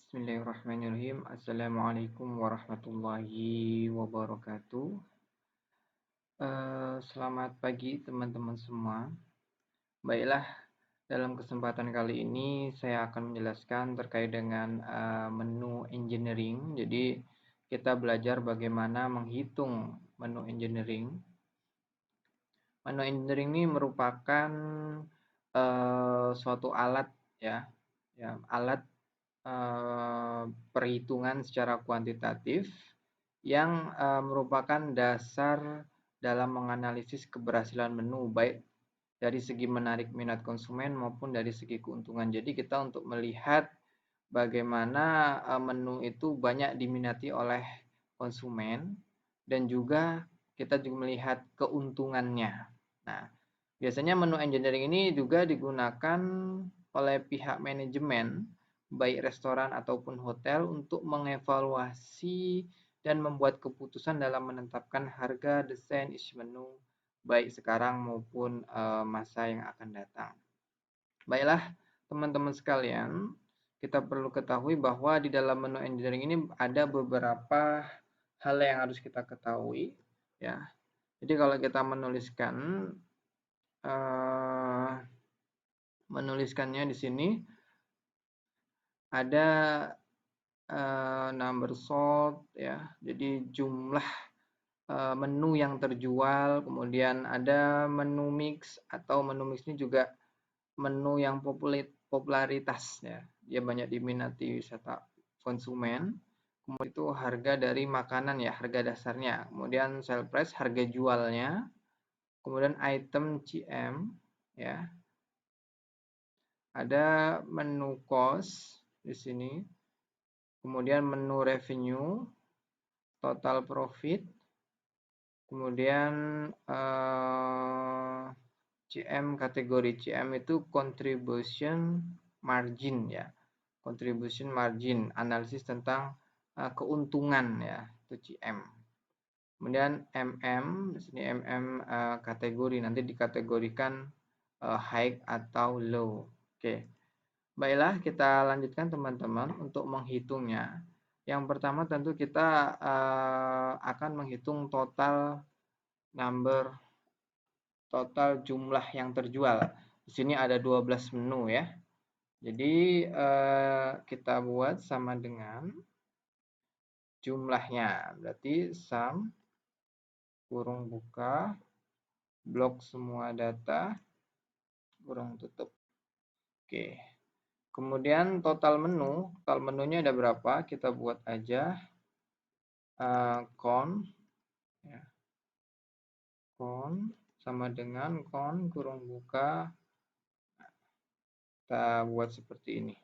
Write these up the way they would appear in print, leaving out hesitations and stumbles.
Bismillahirrahmanirrahim. Assalamualaikum warahmatullahi wabarakatuh. Selamat pagi teman-teman semua. Baiklah, dalam kesempatan kali ini saya akan menjelaskan terkait dengan menu engineering. Jadi kita belajar bagaimana menghitung menu engineering. Menu engineering ini merupakan suatu alat alat perhitungan secara kuantitatif yang merupakan dasar dalam menganalisis keberhasilan menu baik dari segi menarik minat konsumen maupun dari segi keuntungan. Jadi kita untuk melihat bagaimana menu itu banyak diminati oleh konsumen dan juga kita juga melihat keuntungannya. Nah, biasanya menu engineering ini juga digunakan oleh pihak manajemen baik restoran ataupun hotel untuk mengevaluasi dan membuat keputusan dalam menetapkan harga, desain, isi menu baik sekarang maupun masa yang akan datang. Baiklah, teman-teman sekalian, kita perlu ketahui bahwa di dalam menu engineering ini ada beberapa hal yang harus kita ketahui, ya. Jadi kalau kita menuliskannya di sini ada number sold, ya. Jadi jumlah menu yang terjual, kemudian ada menu mix atau menu mix ini juga menu yang popularitas, ya. Dia banyak diminati wisata konsumen. Kemudian itu harga dari makanan, ya, harga dasarnya. Kemudian sale price, harga jualnya. Kemudian item CM, ya. Ada menu cost di sini. Kemudian menu revenue, total profit. Kemudian CM, kategori CM itu contribution margin, ya. Contribution margin, analisis tentang keuntungan, ya, itu CM. Kemudian MM, di sini MM kategori, nanti dikategorikan high atau low. Oke. Baiklah, kita lanjutkan teman-teman untuk menghitungnya. Yang pertama tentu kita akan menghitung total jumlah yang terjual. Di sini ada 12 menu, ya. Jadi kita buat sama dengan jumlahnya. Berarti sum kurung buka blok semua data kurung tutup. Oke. Kemudian total menunya ada berapa? Kita buat aja count, ya. Count sama dengan count kurung buka. Kita buat seperti ini.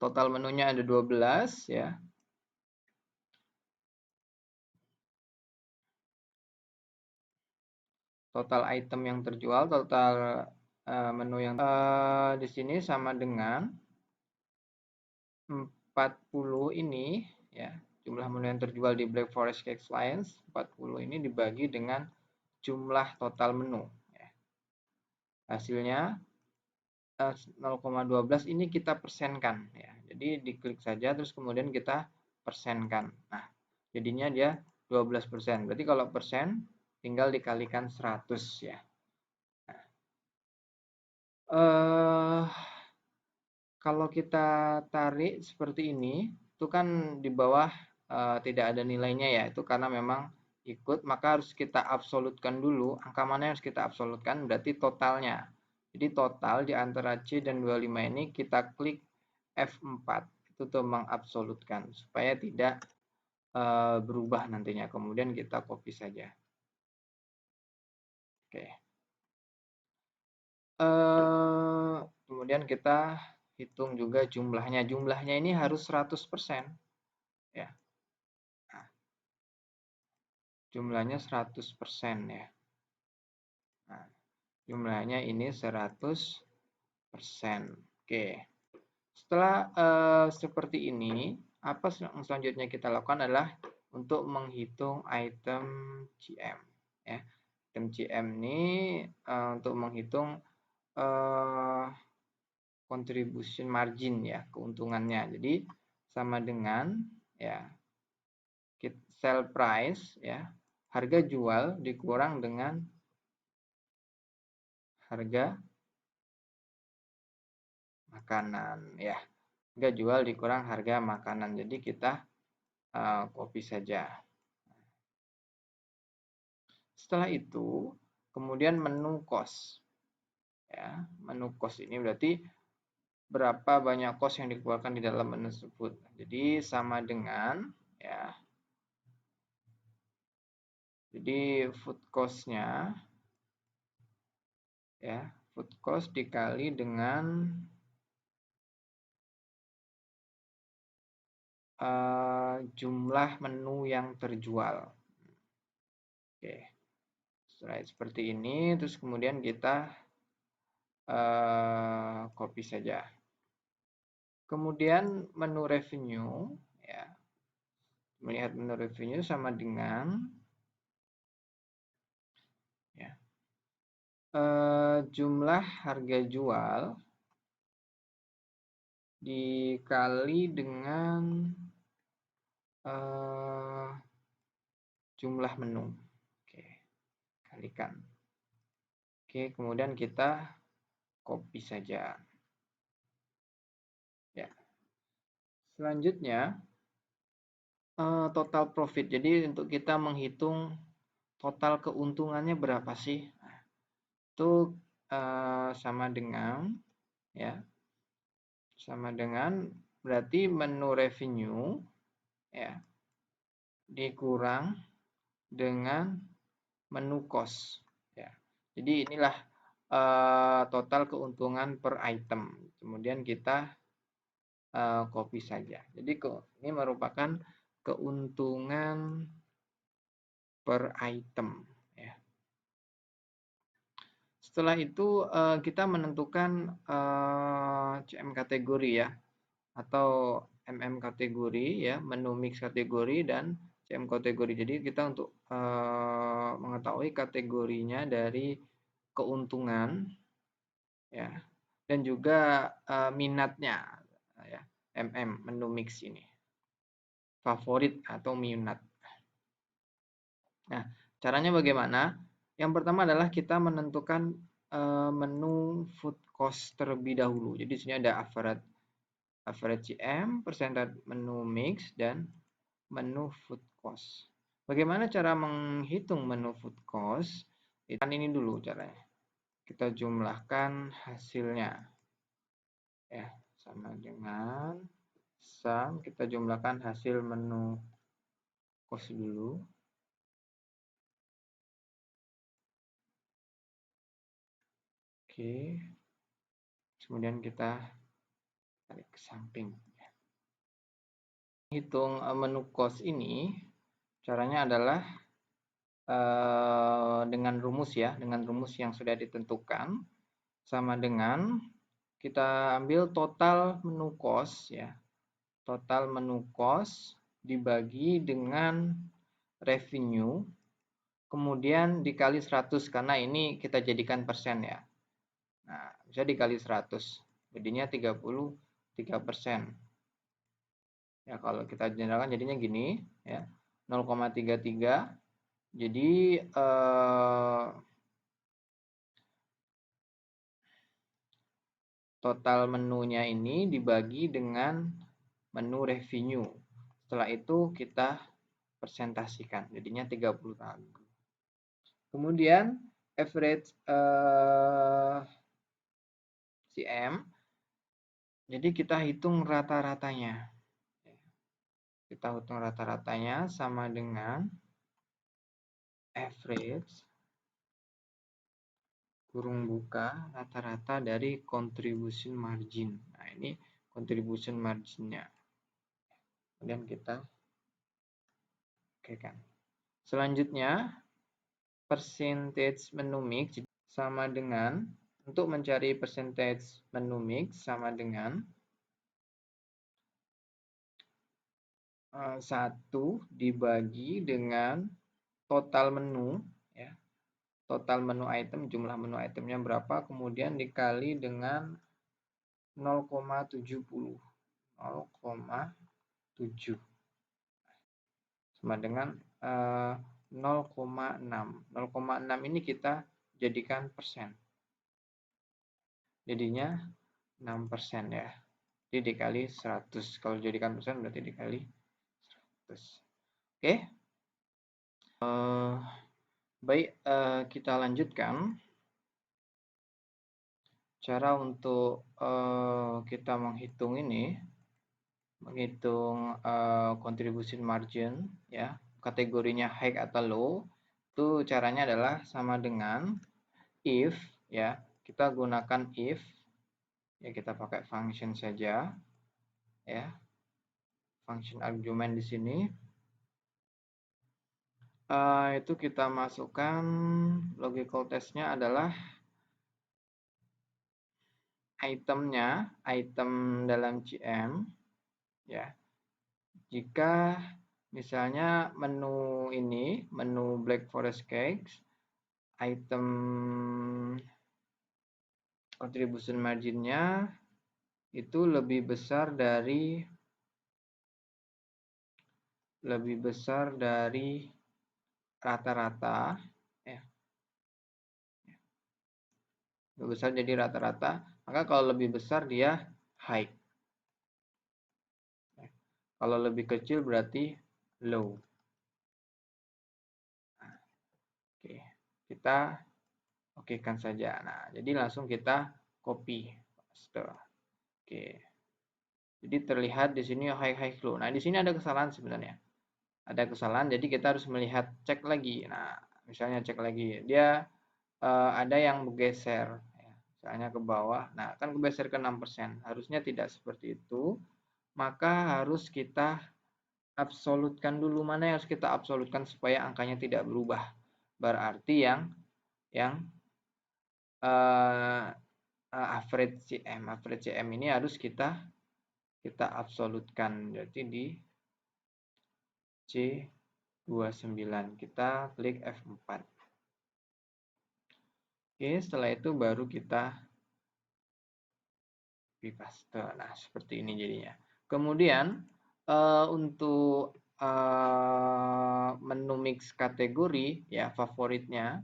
Total menunya ada 12, ya. Total item yang terjual, total menu yang di sini sama dengan 40 ini, ya. Jumlah menu yang terjual di Black Forest Cake Slice 40 ini dibagi dengan jumlah total menu, ya. Hasilnya 0,12 ini kita persenkan, ya. Jadi diklik saja terus kemudian kita persenkan. Nah, jadinya dia 12%. Berarti kalau persen tinggal dikalikan 100, ya. Kalau kita tarik seperti ini, itu kan di bawah tidak ada nilainya, ya. Itu karena memang ikut, maka harus kita absolutkan dulu. Angka mana yang harus kita absolutkan? Berarti totalnya. Jadi total di antara C dan 25 ini kita klik F4. Itu tuh mengabsolutkan supaya tidak berubah nantinya. Kemudian kita copy saja. Oke. Kemudian kita hitung juga jumlahnya. Jumlahnya ini harus 100%, ya. Nah, jumlahnya 100%, ya. Nah, jumlahnya ini 100%. Oke. Setelah seperti ini, apa selanjutnya kita lakukan adalah untuk menghitung item CM, ya. Item CM ini untuk menghitung contribution margin ya, keuntungannya. Jadi sama dengan ya sell price ya, harga jual dikurang dengan harga makanan ya. Harga jual dikurang harga makanan. Jadi kita copy saja. Setelah itu, kemudian menu cost. Ya, menu cost ini berarti berapa banyak cost yang dikeluarkan di dalam menu tersebut. Jadi sama dengan ya. Jadi food cost-nya ya, food cost dikali dengan jumlah menu yang terjual. Oke. Setelah seperti ini, terus kemudian kita copy saja. Kemudian menu revenue ya. Melihat menu revenue sama dengan ya, jumlah harga jual dikali dengan jumlah menu. Oke, kalikan. Oke, kemudian kita copy saja. Ya. Selanjutnya total profit. Jadi untuk kita menghitung total keuntungannya berapa sih? Nah, itu sama dengan ya. Sama dengan berarti menu revenue ya dikurang dengan menu cost ya. Jadi inilah total keuntungan per item. Kemudian kita copy saja. Jadi ini merupakan keuntungan per item ya. Setelah itu kita menentukan CM kategori ya, atau MM kategori ya, menu mix kategori dan CM kategori. Jadi kita untuk mengetahui kategorinya dari keuntungan ya, dan juga minatnya ya, MM menu mix ini. Favorit atau minat. Nah, caranya bagaimana? Yang pertama adalah kita menentukan menu food cost terlebih dahulu. Jadi di sini ada average CM, percentage menu mix, dan menu food cost. Bagaimana cara menghitung menu food cost? Kan ini dulu caranya. Kita jumlahkan hasilnya. Ya, sama dengan sum, kita jumlahkan hasil menu cost dulu. Oke. Kemudian kita tarik ke samping. Hitung menu cost ini caranya adalah dengan rumus ya, dengan rumus yang sudah ditentukan, sama dengan kita ambil total menu cost ya, total menu cost dibagi dengan revenue, kemudian dikali 100 karena ini kita jadikan persen ya. Nah, bisa dikali 100, jadinya 33%. Ya, kalau kita generalkan jadinya gini ya, 0,33. Jadi total menunya ini dibagi dengan menu revenue. Setelah itu kita persentasikan, jadinya 30. Kemudian average CM, jadi kita hitung rata-ratanya. Kita hitung rata-ratanya sama dengan average kurung buka rata-rata dari contribution margin. Nah, ini contribution marginnya. Kemudian kita okekan. Selanjutnya percentage menu mix sama dengan, untuk mencari percentage menu mix sama dengan 1 dibagi dengan total menu ya. Total menu item, jumlah menu itemnya berapa, kemudian dikali dengan 0,70. 0,7 sama dengan 0,6. 0,6 ini kita jadikan persen. Jadinya 6% ya. Jadi dikali 100. Kalau jadikan persen berarti dikali 100. Oke. Baik, kita lanjutkan. Cara untuk kita menghitung ini, menghitung contribution margin ya, kategorinya high atau low, itu caranya adalah sama dengan if ya, kita gunakan if ya, kita pakai function saja ya, function argument di sini. Itu kita masukkan logical testnya adalah itemnya, item dalam CM ya. Jika misalnya menu ini, menu Black Forest Cakes, item contribution marginnya itu lebih besar dari rata-rata ya. Lebih besar jadi rata-rata, maka kalau lebih besar dia high. Kalau lebih kecil berarti low. Oke, kita okekan saja. Nah, jadi langsung kita copy paste. Oke. Jadi terlihat di sini high low. Nah, di sini ada kesalahan sebenarnya. Ada kesalahan, jadi kita harus melihat, cek lagi. Nah, misalnya cek lagi, dia ada yang bergeser, ya, misalnya ke bawah. Nah, kan bergeser ke 6%. Harusnya tidak seperti itu. Maka harus kita absolutkan dulu, mana yang harus kita absolutkan supaya angkanya tidak berubah. Berarti yang average CM ini harus kita absolutkan. Jadi di C29 kita klik F4. Oke, setelah itu baru kita paste. Nah, seperti ini jadinya. Kemudian untuk menu mix kategori ya, favoritnya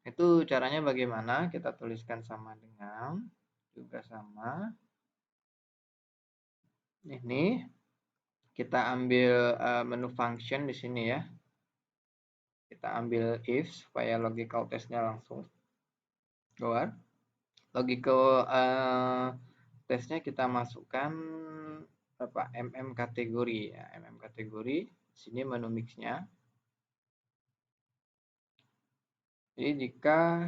itu caranya bagaimana? Kita tuliskan sama dengan juga sama ini. Kita ambil menu function di sini ya. Kita ambil if supaya logical testnya langsung keluar. Logical testnya kita masukkan berapa kategori ya, kategori. Di sini menu mixnya. Jadi jika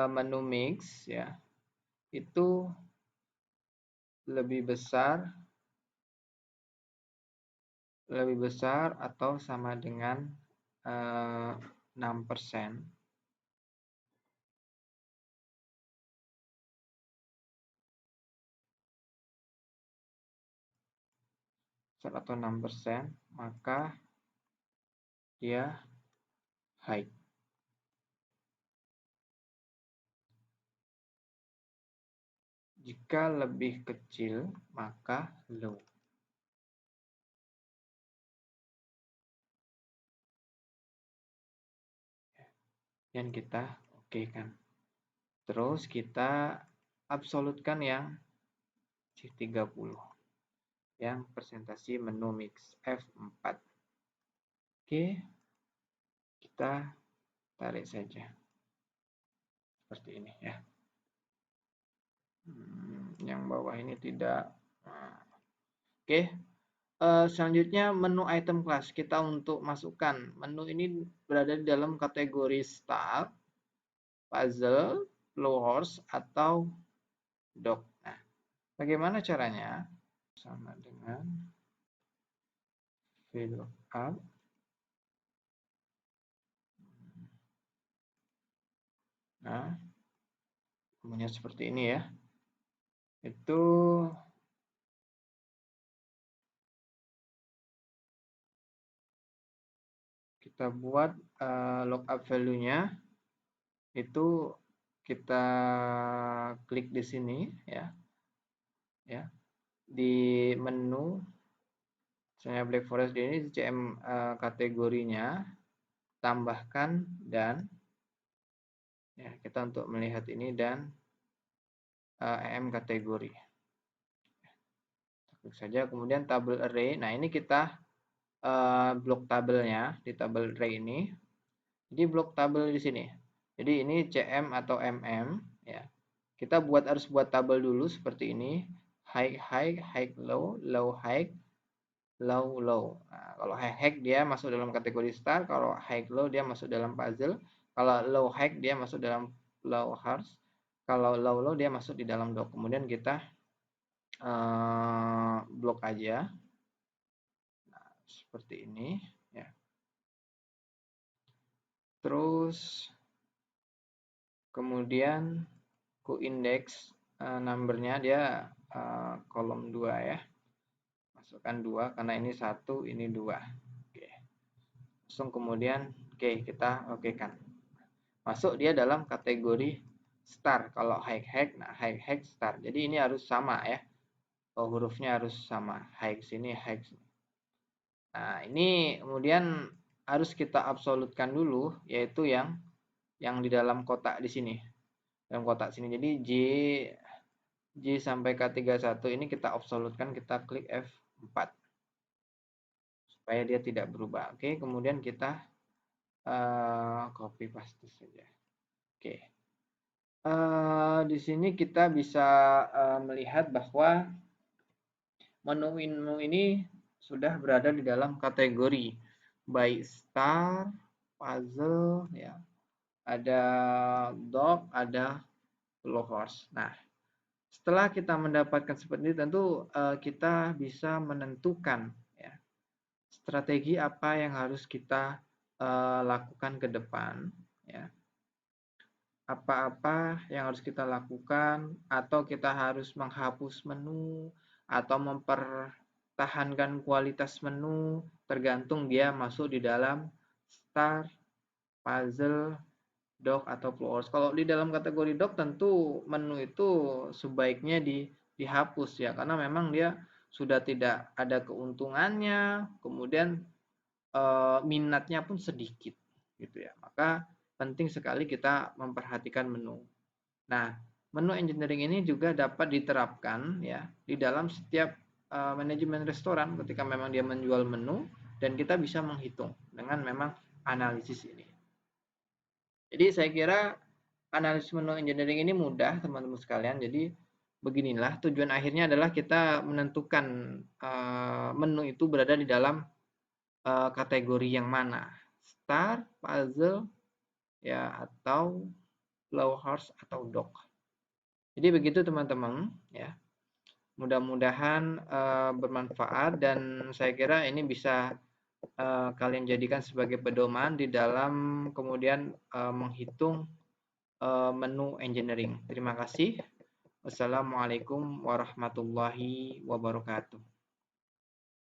menu mix ya itu lebih besar atau sama dengan 6%. Atau 6%, maka dia high. Jika lebih kecil, maka low. Dan kita okekan. Terus kita absolutkan yang C30. Yang presentasi menu mix F4. Oke. Kita tarik saja. Seperti ini ya. Yang bawah ini tidak. Oke. Selanjutnya menu item class. Kita untuk masukkan. Menu ini berada di dalam kategori start, puzzle, flow horse, atau dog. Nah, bagaimana caranya? Sama dengan VLOOKUP. Nah, punya seperti ini ya. Itu kita buat lookup value-nya itu kita klik di sini ya. Di menu misalnya Black Forest ini CM kategorinya tambahkan dan ya, kita untuk melihat ini dan EM kategori. Klik saja kemudian tabel array. Nah, ini kita blok tabelnya di tabel array ini. Jadi blok tabel di sini. Jadi ini CM atau MM ya. Kita harus buat tabel dulu seperti ini. High, low, high, low. Nah, kalau high dia masuk dalam kategori star, kalau high low dia masuk dalam puzzle, kalau low high dia masuk dalam low hearts, kalau low dia masuk di dalam dock. Kemudian kita blok aja. Nah, seperti ini ya. Terus kemudian ku indeks numbernya dia kolom 2 ya. Masukkan 2 karena ini 1, ini 2. Oke. Langsung kemudian kita oke kan. Masuk dia dalam kategori star. Kalau high nah high star. Jadi ini harus sama ya. Hurufnya harus sama. High sini, high sini. Nah, ini kemudian harus kita absolutkan dulu yaitu yang di dalam kotak di sini. Dalam kotak sini. Jadi J sampai K31 ini kita absolutkan, kita klik F4 supaya dia tidak berubah. Oke, kemudian kita copy paste saja. Oke. Di sini kita bisa melihat bahwa menu ini sudah berada di dalam kategori by star, puzzle, ya. Ada dock, ada flow horse. Nah, setelah kita mendapatkan seperti ini, tentu kita bisa menentukan ya, strategi apa yang harus kita lakukan ke depan. Ya. Apa-apa yang harus kita lakukan, atau kita harus menghapus menu, atau mempertahankan kualitas menu, tergantung dia masuk di dalam star, puzzle, dock atau flow horse. Kalau di dalam kategori dock tentu menu itu sebaiknya dihapus ya, karena memang dia sudah tidak ada keuntungannya, kemudian minatnya pun sedikit gitu ya. Maka penting sekali kita memperhatikan menu. Nah, menu engineering ini juga dapat diterapkan ya di dalam setiap manajemen restoran ketika memang dia menjual menu dan kita bisa menghitung dengan memang analisis ini. Jadi saya kira analisis menu engineering ini mudah teman-teman sekalian. Jadi beginilah tujuan akhirnya adalah kita menentukan menu itu berada di dalam kategori yang mana, star, puzzle, ya atau low horse atau dock. Jadi begitu teman-teman ya. Mudah-mudahan bermanfaat dan saya kira ini bisa kalian jadikan sebagai pedoman di dalam kemudian menghitung menu engineering. Terima kasih. Wassalamualaikum warahmatullahi wabarakatuh.